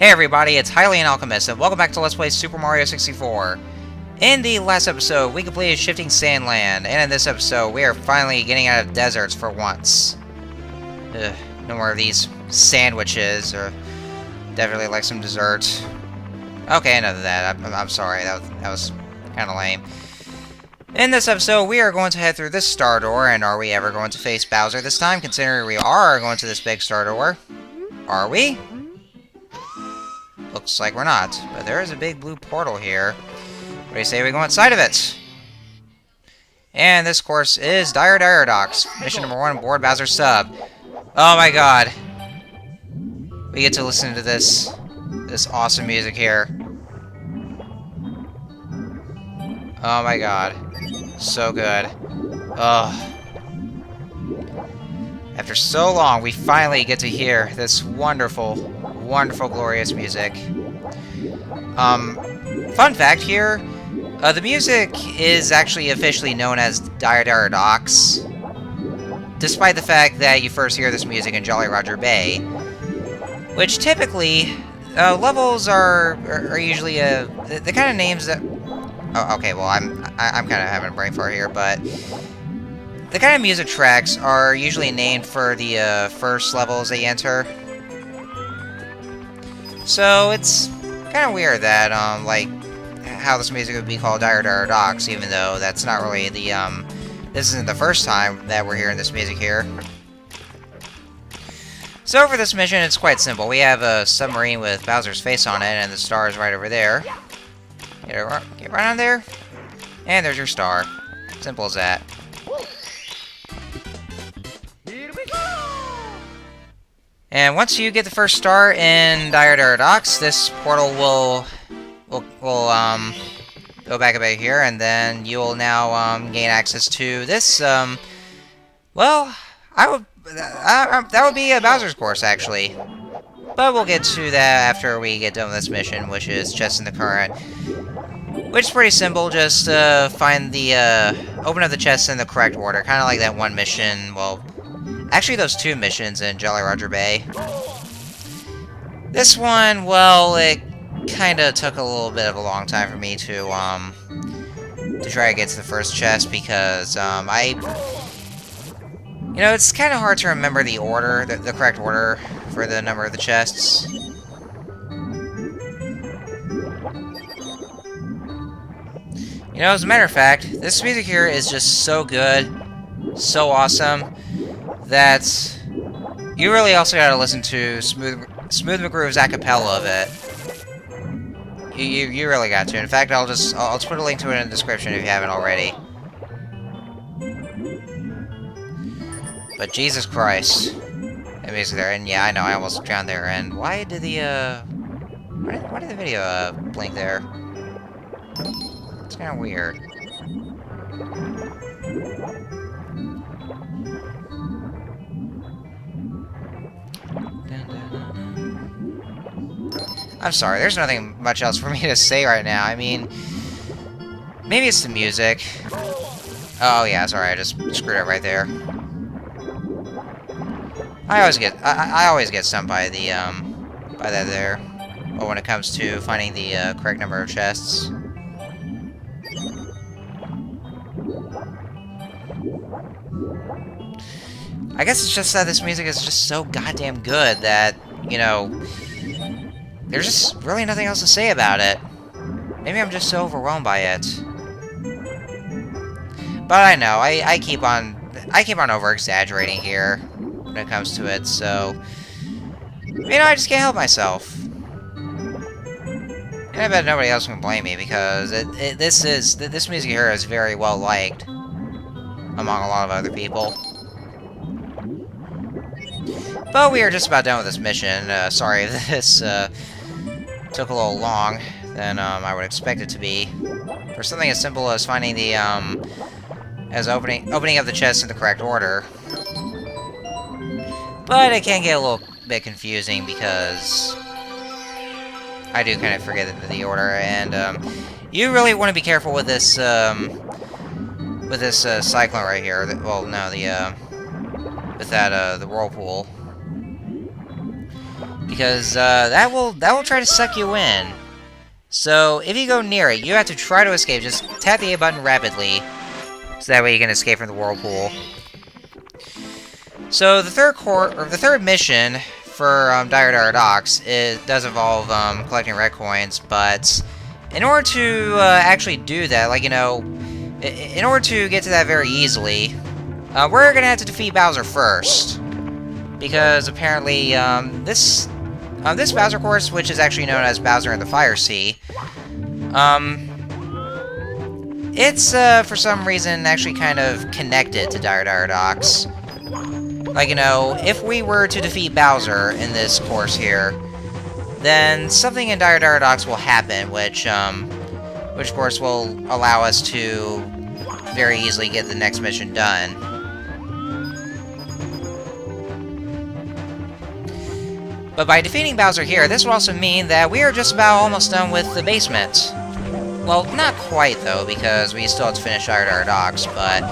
Hey everybody, it's Hylian Alchemist, and welcome back to Let's Play Super Mario 64. In the last episode, we completed Shifting Sandland, and in this episode, we are finally getting out of deserts for once. Ugh, no more of these sandwiches, or definitely like some dessert. Okay, enough of that. I'm sorry, that was kind of lame. In this episode, we are going to head through this star door, and are we ever going to face Bowser this time, considering we are going to this big star door? Are we? Looks like we're not, but there is a big blue portal here. What do you say we go inside of it? And this course is Dire Docks. Mission number 1 aboard Bowser's sub. Oh my god. We get to listen to this awesome music here. Oh my god. So good. Oh. After so long, we finally get to hear this wonderful, glorious music. Fun fact here, the music is actually officially known as Dire Docks, despite the fact that you first hear this music in Jolly Roger Bay, which typically, levels are usually, the kind of names that... Oh, okay, well, I'm kind of having a brain fart here, but... The kind of music tracks are usually named for the, first levels that you enter. So, it's kind of weird that, like, how this music would be called Dire Docks, even though that's not really the, this isn't the first time that we're hearing this music here. So, for this mission, it's quite simple. We have a submarine with Bowser's face on it, and the star is right over there. Get right on there, and there's your star. Simple as that. And once you get the first star in Dire Docks, this portal will go back a bit here, and then you will now gain access to this. Well, that would be a Bowser's course actually, but we'll get to that after we get done with this mission, which is Chest in the Current, which is pretty simple. Just find the open up the chest in the correct order, kind of like that one mission. Well. Actually, those two missions in Jolly Roger Bay. This one, well, it kind of took a little bit of a long time for me to try to get to the first chest because, you know, it's kind of hard to remember the order, the correct order for the number of the chests. You know, as a matter of fact, this music here is just so good, so awesome, that you really also gotta listen to Smooth McGroove's Acapella of it. You really got to. In fact, I'll just put a link to it in the description if you haven't already. But Jesus Christ, that music there, and yeah, I know I almost drowned there. And why did the why did the video blink there? It's kind of weird. I'm sorry, there's nothing much else for me to say right now. I mean, maybe it's the music. Oh yeah, sorry, I just screwed up right there. I always get stumped by the by that there. Well, when it comes to finding the correct number of chests. I guess it's just that this music is just so goddamn good that, you know, there's just really nothing else to say about it. Maybe I'm just so overwhelmed by it. But I know, I keep on over-exaggerating here when it comes to it, so... You know, I just can't help myself. And I bet nobody else can blame me, because this music here is very well liked among a lot of other people. But we are just about done with this mission. Sorry if this took a little long than I would expect it to be. For something as simple as finding the opening up the chest in the correct order. But it can get a little bit confusing because I do kind of forget the order, and you really want to be careful with this cyclone right here. Well, no, the whirlpool. because that will try to suck you in. So if you go near it, you have to try to escape. Just tap the A button rapidly, so that way you can escape from the whirlpool. So the third mission for Dire Docks, it does involve collecting red coins, but in order to actually do that, like, you know, in order to get to that very easily, we're gonna have to defeat Bowser first, because apparently this Bowser course, which is actually known as Bowser in the Fire Sea, it's for some reason actually kind of connected to Dire Docks. Like, you know, if we were to defeat Bowser in this course here, then something in Dire Docks will happen, which of course will allow us to very easily get the next mission done. But by defeating Bowser here, this will also mean that we are just about almost done with the basement. Well, not quite, though, because we still have to finish Dire Docks, but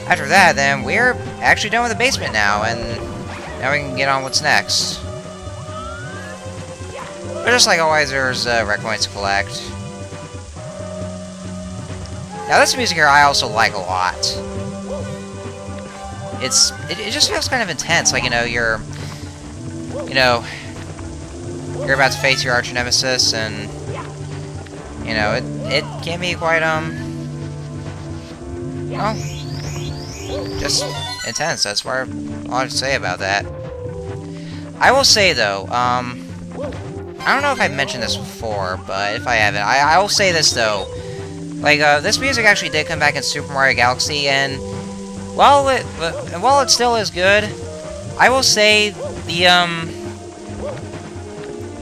after that, then, we're actually done with the basement now, and now we can get on what's next. But just like always, there's red coins to collect. Now, this music here I also like a lot. It just feels kind of intense, like, you know, you're about to face your arch nemesis, and, you know, it can be quite, well, just intense. That's what I have to say about that. I will say, though, I don't know if I've mentioned this before, but if I haven't, I will say this, though. Like, this music actually did come back in Super Mario Galaxy, and while it still is good, I will say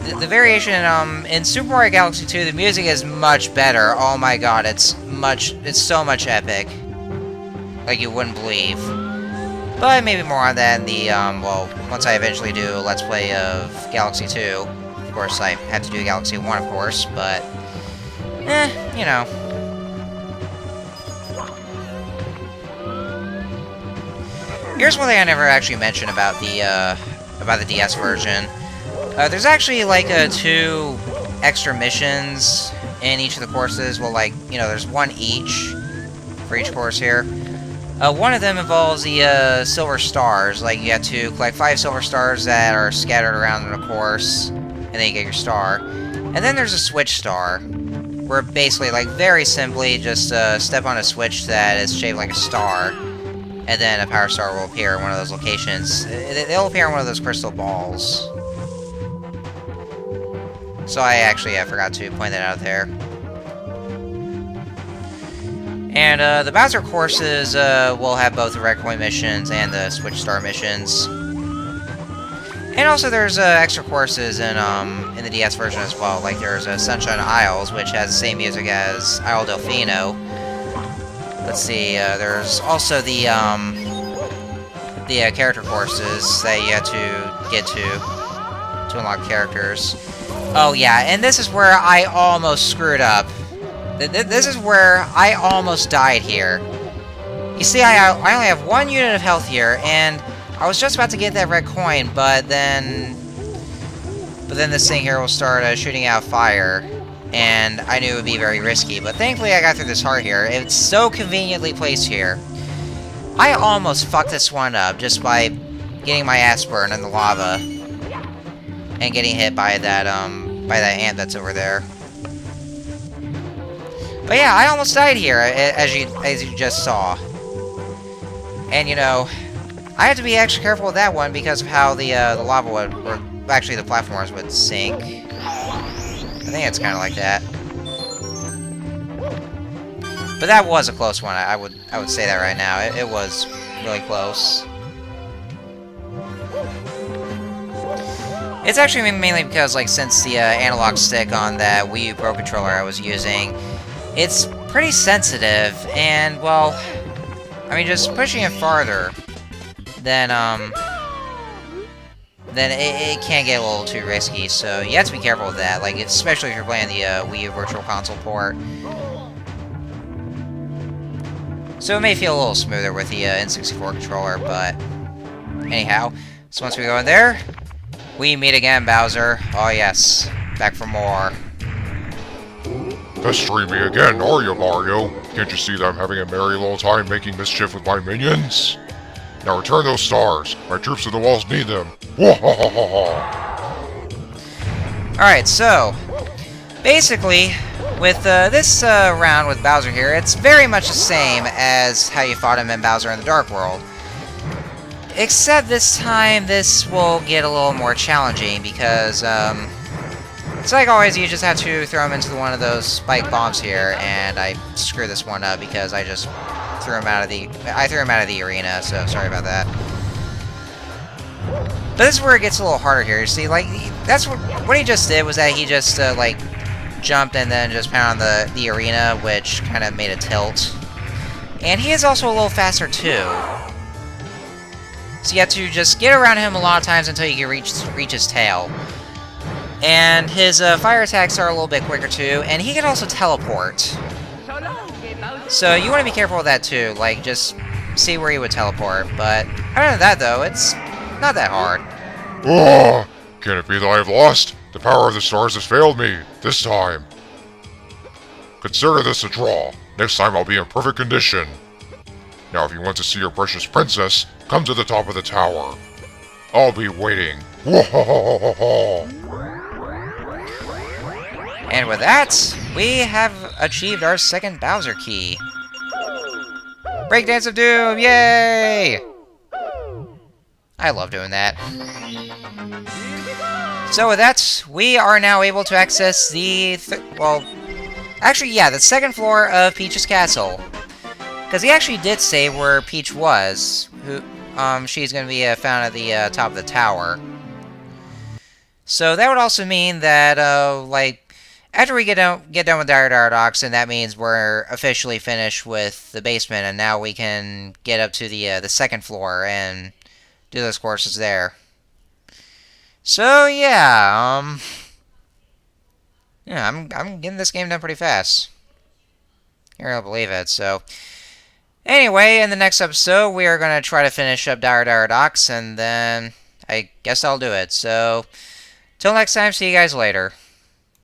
the variation in Super Mario Galaxy 2, the music is much better. Oh my god, it's so much epic. Like you wouldn't believe. But maybe more on that in the, well, once I eventually do a Let's Play of Galaxy 2. Of course, I have to do Galaxy 1, of course, but, you know. Here's one thing I never actually mentioned about the DS version. There's actually, like, 2 extra missions in each of the courses. Well, like, you know, there's one each for each course here. One of them involves the silver stars. Like, you have to collect 5 silver stars that are scattered around in the course, and then you get your star. And then there's a switch star, where basically, like, very simply, just step on a switch that is shaped like a star, and then a power star will appear in one of those locations. They'll appear in one of those crystal balls. So I forgot to point that out there. And the Bowser courses will have both the red coin missions and the switch star missions. And also there's extra courses in the DS version as well. Like there's Sunshine Isles, which has the same music as Isle Delfino. Let's see, there's also the character courses that you have to get to unlock characters. Oh yeah, and this is where I almost screwed up. This is where I almost died here. You see, I only have 1 unit of health here, and I was just about to get that red coin, but then this thing here will start shooting out fire, and I knew it would be very risky. But thankfully, I got through this heart here. It's so conveniently placed here. I almost fucked this one up just by getting my ass burned in the lava and getting hit by that ant that's over there. But yeah, I almost died here, as you just saw. And you know, I had to be extra careful with that one because of how the lava would, or actually the platforms would sink. I think it's kind of like that. But that was a close one. I would say that right now. It was really close. It's actually mainly because, like, since the analog stick on that Wii U Pro controller I was using, it's pretty sensitive, and, well, I mean, just pushing it farther, then it can get a little too risky, so you have to be careful with that, like, especially if you're playing the Wii U Virtual Console port. So it may feel a little smoother with the N64 controller, but anyhow, so once we go in there, We meet again, Bowser. Oh yes, back for more. Pestering me again, are you, Mario? Can't you see that I'm having a merry little time making mischief with my minions? Now return those stars. My troops of the walls need them. Alright, so, basically, with this round with Bowser here, it's very much the same as how you fought him in Bowser in the Dark World. Except this time, this will get a little more challenging because, it's like always, you just have to throw him into one of those spike bombs here, and I screwed this one up because I just threw him out of the arena, so sorry about that. But this is where it gets a little harder here. You see, like, that's what he just did was that he just, like, jumped and then just pounded on the arena, which kind of made a tilt. And he is also a little faster, too. So you have to just get around him a lot of times until you can reach his tail. And his fire attacks are a little bit quicker, too, and he can also teleport. So you want to be careful with that, too. Like, just see where he would teleport. But other than that, though, it's not that hard. Oh, can it be that I have lost? The power of the stars has failed me, this time. Consider this a draw. Next time I'll be in perfect condition. Now if you want to see your precious princess, come to the top of the tower. I'll be waiting. And with that, we have achieved our second Bowser key. Breakdance of Doom, yay! I love doing that. So with that, we are now able to access the, the second floor of Peach's castle. Because he actually did say where Peach was. She's going to be found at the top of the tower. So that would also mean that, after we get done with Dire Docks, and that means we're officially finished with the basement, and now we can get up to the second floor and do those courses there. So yeah, I'm getting this game done pretty fast. You don't believe it. So anyway, in the next episode, we are going to try to finish up Dire Docks, and then I guess I'll do it. So till next time, see you guys later.